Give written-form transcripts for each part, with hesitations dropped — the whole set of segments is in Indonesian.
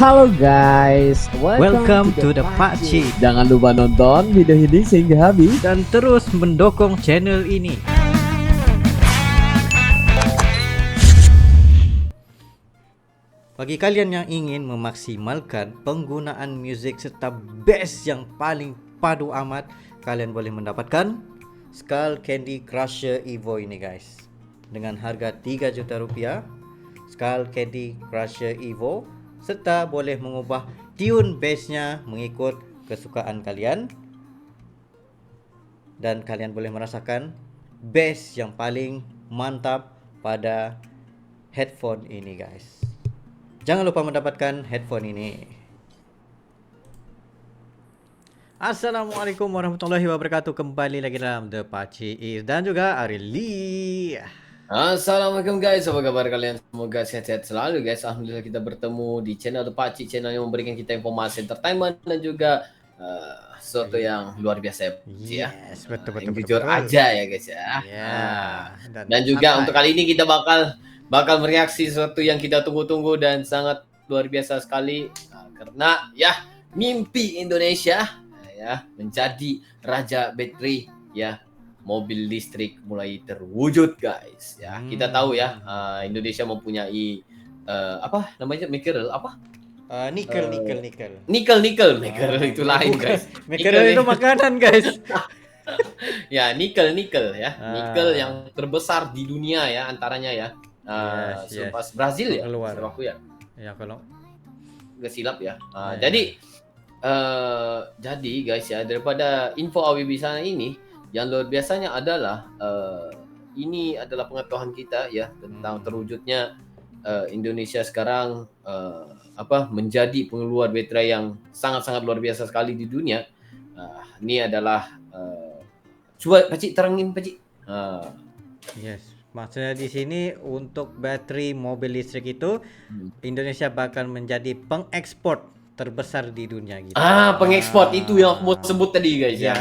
Halo guys, Welcome to the Pakcik. Jangan lupa nonton video ini sehingga habis Dan terus mendukung channel ini. Bagi kalian yang ingin memaksimalkan penggunaan musik serta bass yang paling padu amat, kalian boleh mendapatkan Skull Candy Crusher Evo ini guys. Dengan harga 3 juta rupiah, Skull Candy Crusher Evo, serta boleh mengubah tune bassnya mengikut kesukaan kalian. Dan kalian boleh merasakan bass yang paling mantap pada headphone ini guys. Jangan lupa mendapatkan headphone ini. Assalamualaikum warahmatullahi wabarakatuh. Kembali lagi dalam The Pakcik dan juga Arili. Assalamualaikum guys, apa kabar kalian? Semoga sehat-sehat selalu guys. Alhamdulillah kita bertemu di channel The Pakcik, channel yang memberikan kita informasi entertainment dan juga sesuatu yang luar biasa ya. Yes, betul. Jujur aja ya guys ya. Dan juga santai. untuk kali ini kita bakal mereaksi sesuatu yang kita tunggu-tunggu dan sangat luar biasa sekali karena ya mimpi Indonesia ya menjadi raja bateri ya. Mobil listrik mulai terwujud guys ya. Kita tahu ya Indonesia mempunyai apa namanya mineral apa Nikel. itu lain guys. Nikel itu makanan guys. Ya nikel ya. Nikel yang terbesar di dunia ya antaranya ya. Yes. Selepas Brazil ya Keluar. setahu aku ya. Ya kalau Gak silap ya. Jadi guys ya, daripada info AWB sana ini yang luar biasanya adalah ini adalah pengetahuan kita ya tentang terwujudnya Indonesia sekarang menjadi pengeluar baterai yang sangat-sangat luar biasa sekali di dunia. Ini adalah coba Pakcik terangin Pakcik. yes, maksudnya di sini untuk baterai mobil listrik itu Indonesia bakal menjadi pengekspor terbesar di dunia gitu. Pengekspor itu yang aku mau sebut tadi guys ya.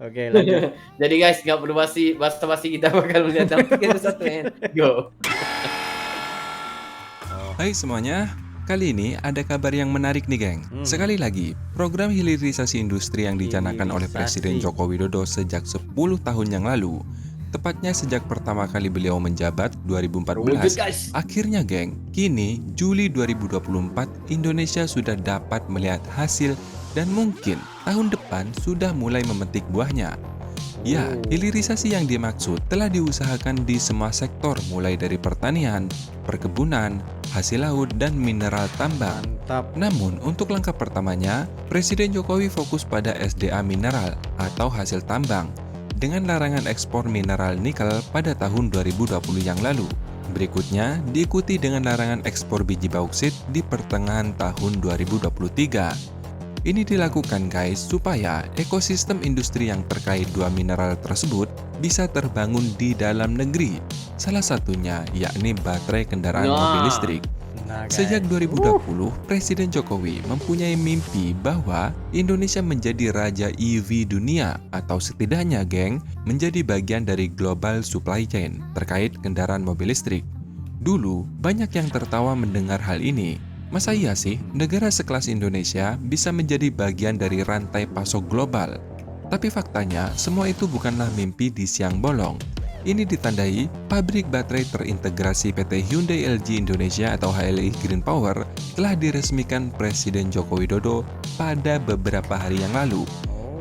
Oke, lanjut. Jadi guys nggak perlu basa-basi kita bakal melihat satu go. Hai semuanya, kali ini ada kabar yang menarik nih geng. Sekali lagi, program hilirisasi industri yang dicanangkan oleh Presiden Joko Widodo sejak 10 tahun yang lalu, tepatnya sejak pertama kali beliau menjabat 2014. Akhirnya geng, kini Juli 2024 Indonesia sudah dapat melihat hasil dan mungkin tahun depan sudah mulai memetik buahnya. Ya, hilirisasi yang dimaksud telah diusahakan di semua sektor mulai dari pertanian, perkebunan, hasil laut, dan mineral tambang. Mantap. Namun, untuk langkah pertamanya, Presiden Jokowi fokus pada SDA mineral atau hasil tambang dengan larangan ekspor mineral nikel pada tahun 2020 yang lalu. Berikutnya, diikuti dengan larangan ekspor biji bauksit di pertengahan tahun 2023. Ini dilakukan guys supaya ekosistem industri yang terkait dua mineral tersebut bisa terbangun di dalam negeri. Salah satunya yakni baterai kendaraan mobil listrik. Nah, guys. Sejak 2020, Presiden Jokowi mempunyai mimpi bahwa Indonesia menjadi raja EV dunia atau setidaknya geng menjadi bagian dari global supply chain terkait kendaraan mobil listrik. Dulu, banyak yang tertawa mendengar hal ini. Masa iya sih negara sekelas Indonesia bisa menjadi bagian dari rantai pasok global? Tapi faktanya, semua itu bukanlah mimpi di siang bolong. Ini ditandai pabrik baterai terintegrasi PT Hyundai LG Indonesia atau HLI Green Power telah diresmikan Presiden Joko Widodo pada beberapa hari yang lalu.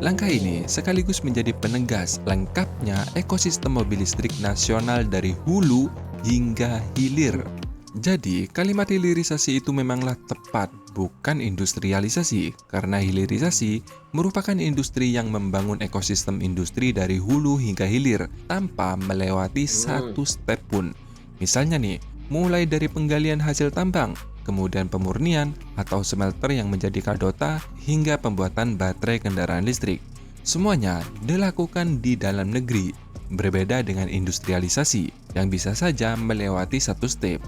Langkah ini sekaligus menjadi penegas lengkapnya ekosistem mobil listrik nasional dari hulu hingga hilir. Jadi, kalimat hilirisasi itu memanglah tepat, bukan industrialisasi, karena hilirisasi merupakan industri yang membangun ekosistem industri dari hulu hingga hilir tanpa melewati satu step pun. Misalnya nih, mulai dari penggalian hasil tambang, kemudian pemurnian atau smelter yang menjadi kadota, hingga pembuatan baterai kendaraan listrik. Semuanya dilakukan di dalam negeri, berbeda dengan industrialisasi yang bisa saja melewati satu step.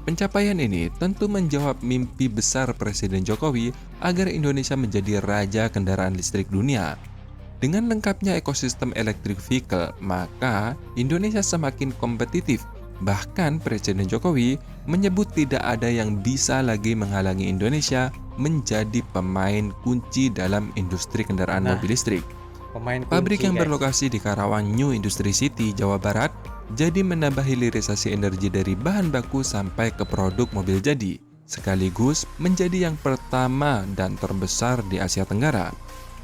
Pencapaian ini tentu menjawab mimpi besar Presiden Jokowi agar Indonesia menjadi raja kendaraan listrik dunia. Dengan lengkapnya ekosistem electric vehicle, maka Indonesia semakin kompetitif Bahkan Presiden Jokowi menyebut tidak ada yang bisa lagi menghalangi Indonesia menjadi pemain kunci dalam industri kendaraan Nah, mobil listrik. Pemain Pabrik kunci, yang guys. berlokasi di Karawang New Industry City, Jawa Barat, jadi menambah hilirisasi energi dari bahan baku sampai ke produk mobil jadi, sekaligus menjadi yang pertama dan terbesar di Asia Tenggara.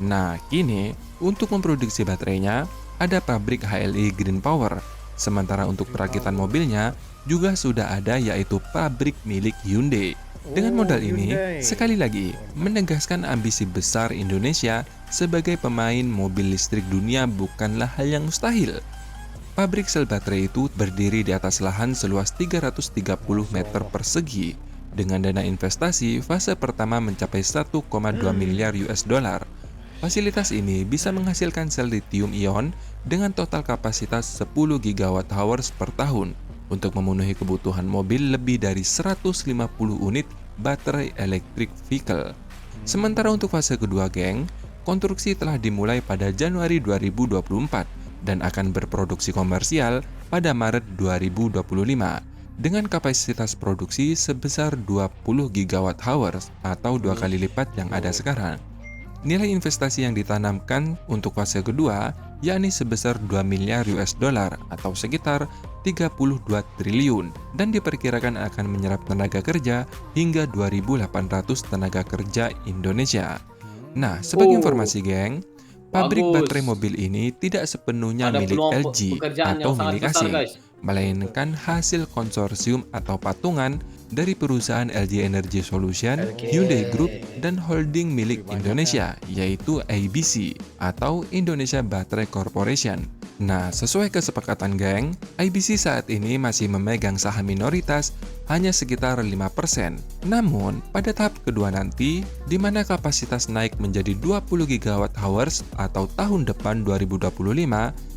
Nah, kini untuk memproduksi baterainya, ada pabrik HLI Green Power. Sementara untuk perakitan mobilnya, juga sudah ada yaitu pabrik milik Hyundai. Dengan modal ini, Hyundai. sekali lagi menegaskan ambisi besar Indonesia sebagai pemain mobil listrik dunia bukanlah hal yang mustahil. Pabrik sel baterai itu berdiri di atas lahan seluas 330 meter persegi dengan dana investasi fase pertama mencapai 1,2 miliar US dollar. Fasilitas ini bisa menghasilkan sel lithium ion dengan total kapasitas 10 gigawatt hours per tahun untuk memenuhi kebutuhan mobil lebih dari 150 unit baterai electric vehicle. Sementara untuk fase kedua, geng, konstruksi telah dimulai pada Januari 2024 dan akan berproduksi komersial pada Maret 2025 dengan kapasitas produksi sebesar 20 gigawatt hours atau 2 kali lipat yang ada sekarang. Nilai investasi yang ditanamkan untuk fase kedua yakni sebesar 2 miliar US dollar atau sekitar 32 triliun dan diperkirakan akan menyerap tenaga kerja hingga 2.800 tenaga kerja Indonesia. Nah, sebagai informasi, geng, pabrik Bagus. baterai mobil ini tidak sepenuhnya Ada milik peluang LG pekerjaan atau yang sangat milik besar, asing, guys. melainkan hasil konsorsium atau patungan dari perusahaan LG Energy Solution, Hyundai Group, dan holding milik Indonesia, yaitu IBC atau Indonesia Battery Corporation. Nah, sesuai kesepakatan, geng, IBC saat ini masih memegang saham minoritas hanya sekitar 5%. Namun, pada tahap kedua nanti, di mana kapasitas naik menjadi 20 gigawatt hours atau tahun depan 2025,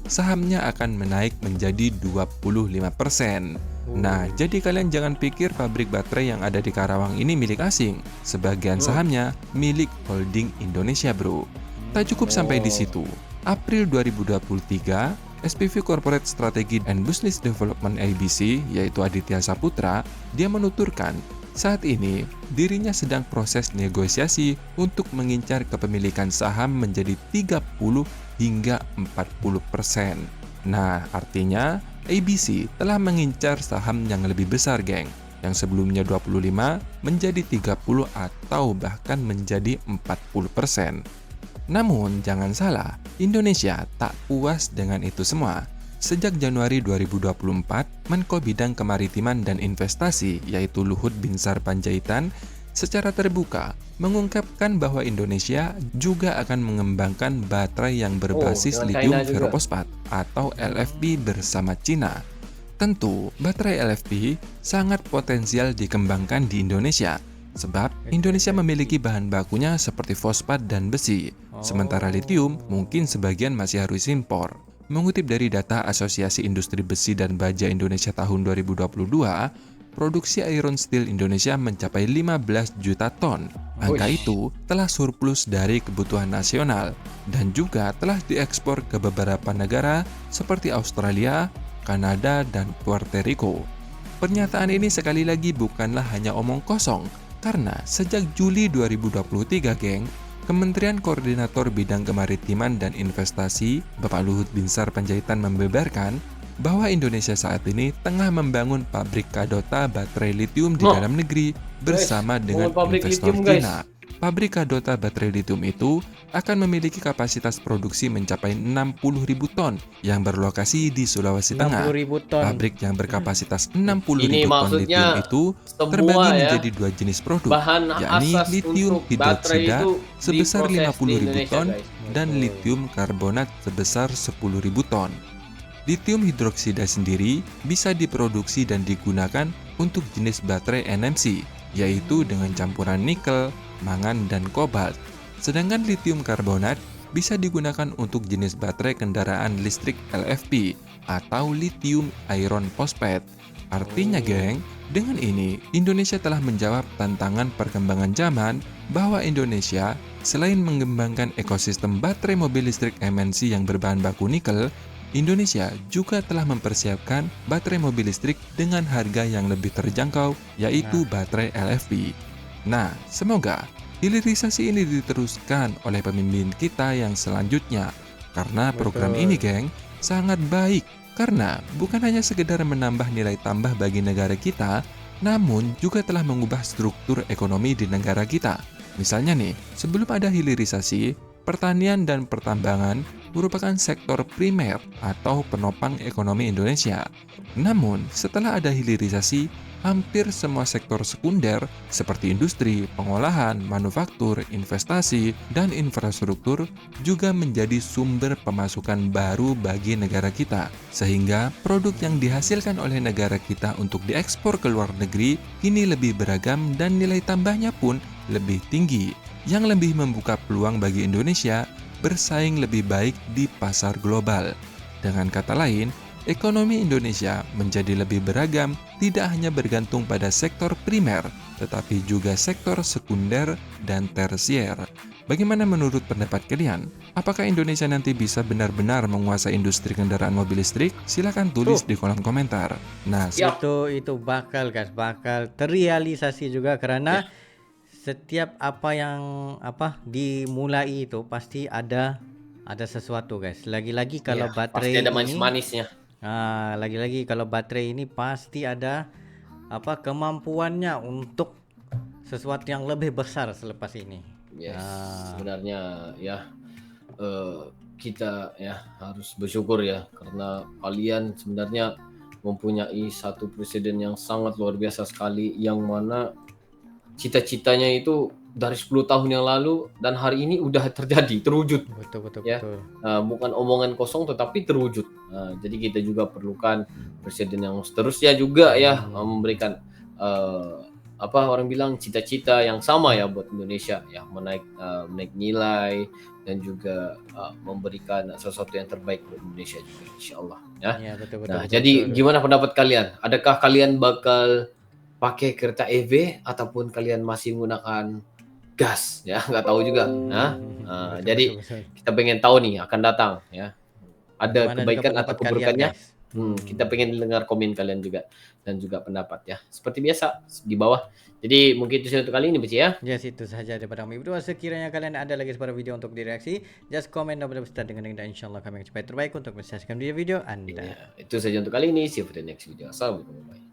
sahamnya akan menaik menjadi 25%. Nah, jadi kalian jangan pikir pabrik baterai yang ada di Karawang ini milik asing. Sebagian sahamnya milik holding Indonesia, bro. Tak cukup sampai di situ. April 2023, SPV Corporate Strategy and Business Development IBC, yaitu Aditya Saputra, dia menuturkan saat ini dirinya sedang proses negosiasi untuk mengincar kepemilikan saham menjadi 30 hingga 40%. Nah, artinya ABC telah mengincar saham yang lebih besar, geng, yang sebelumnya 25 menjadi 30 atau bahkan menjadi 40%. Namun, jangan salah, Indonesia tak puas dengan itu semua. Sejak Januari 2024, Menko Bidang Kemaritiman dan Investasi, yaitu Luhut Binsar Panjaitan, secara terbuka mengungkapkan bahwa Indonesia juga akan mengembangkan baterai yang berbasis dengan lithium China juga. ferrofosfat atau LFP bersama Cina. Tentu, baterai LFP sangat potensial dikembangkan di Indonesia, sebab Indonesia memiliki bahan bakunya seperti fosfat dan besi, sementara lithium mungkin sebagian masih harus impor. Mengutip dari data Asosiasi Industri Besi dan Baja Indonesia tahun 2022, produksi iron steel Indonesia mencapai 15 juta ton. Angka itu telah surplus dari kebutuhan nasional dan juga telah diekspor ke beberapa negara seperti Australia, Kanada, dan Puerto Rico. Pernyataan ini sekali lagi bukanlah hanya omong kosong, karena sejak Juli 2023, geng, Kementerian Koordinator Bidang Kemaritiman dan Investasi, Bapak Luhut Binsar Panjaitan membeberkan bahwa Indonesia saat ini tengah membangun pabrik kadota baterai lithium di dalam negeri bersama dengan investor Cina. Pabrik kadota baterai lithium itu akan memiliki kapasitas produksi mencapai 60.000 ton yang berlokasi di Sulawesi Tengah. 60.000 ton. Pabrik yang berkapasitas 60.000 Ini ton maksudnya lithium itu semua terbagi ya, menjadi dua jenis produk, bahan yakni asas lithium untuk baterai hidroksida itu sebesar diproses di 50.000 Indonesia, ton guys. dan lithium karbonat sebesar 10.000 ton. Lithium hidroksida sendiri bisa diproduksi dan digunakan untuk jenis baterai NMC, yaitu dengan campuran nikel, mangan, dan kobalt. Sedangkan lithium karbonat bisa digunakan untuk jenis baterai kendaraan listrik LFP atau lithium iron phosphate. Artinya, geng, dengan ini Indonesia telah menjawab tantangan perkembangan zaman bahwa Indonesia selain mengembangkan ekosistem baterai mobil listrik MNC yang berbahan baku nikel, Indonesia juga telah mempersiapkan baterai mobil listrik dengan harga yang lebih terjangkau, yaitu baterai LFP. Nah, semoga hilirisasi ini diteruskan oleh pemimpin kita yang selanjutnya. Karena program ini, geng, sangat baik. Karena bukan hanya sekedar menambah nilai tambah bagi negara kita, namun juga telah mengubah struktur ekonomi di negara kita. Misalnya nih, sebelum ada hilirisasi, pertanian dan pertambangan merupakan sektor primer atau penopang ekonomi Indonesia. Namun, setelah ada hilirisasi, hampir semua sektor sekunder seperti industri, pengolahan, manufaktur, investasi, dan infrastruktur juga menjadi sumber pemasukan baru bagi negara kita. Sehingga produk yang dihasilkan oleh negara kita untuk diekspor ke luar negeri kini lebih beragam dan nilai tambahnya pun lebih tinggi, yang lebih membuka peluang bagi Indonesia bersaing lebih baik di pasar global. Dengan kata lain, ekonomi Indonesia menjadi lebih beragam, tidak hanya bergantung pada sektor primer, tetapi juga sektor sekunder dan tersier. Bagaimana menurut pendapat kalian? Apakah Indonesia nanti bisa benar-benar menguasai industri kendaraan mobil listrik? Silakan tulis di kolom komentar. Nah, Itu bakal guys, bakal terrealisasi juga karena setiap apa yang dimulai itu pasti ada sesuatu guys. Lagi-lagi kalau baterai pasti ada ini manis-manisnya. lagi-lagi kalau baterai ini pasti ada kemampuannya untuk sesuatu yang lebih besar selepas ini. Yes, sebenarnya ya kita ya harus bersyukur ya karena kalian sebenarnya mempunyai satu presiden yang sangat luar biasa sekali, yang mana cita-citanya itu dari 10 tahun yang lalu dan hari ini udah terjadi, terwujud. Betul. Ya, bukan omongan kosong tetapi terwujud. Jadi kita juga perlukan presiden yang seterusnya juga ya memberikan orang bilang cita-cita yang sama ya buat Indonesia ya, menaik nilai dan juga memberikan sesuatu yang terbaik buat Indonesia juga insyaallah ya. Ya, betul. Jadi gimana pendapat kalian? Adakah kalian bakal pakai kereta EV ataupun kalian masih menggunakan gas ya, nggak tahu juga. Jadi kita pengen tahu nih akan datang ya, ada Gimana juga kebaikan atau pendapat kalian, keburukannya. guys? Kita pengen dengar komen kalian juga dan juga pendapat ya, seperti biasa di bawah. Jadi mungkin itu saja untuk kali ini Beci ya. Yes, itu saja daripada kami berdua. Sekiranya kalian ada lagi sebuah video untuk direaksi, just komen dan start dengan link, dan insyaallah kami akan cepat terbaik untuk menyaksikan video-video Anda. Itu saja untuk kali ini, see you for the next video. Assalamualaikum.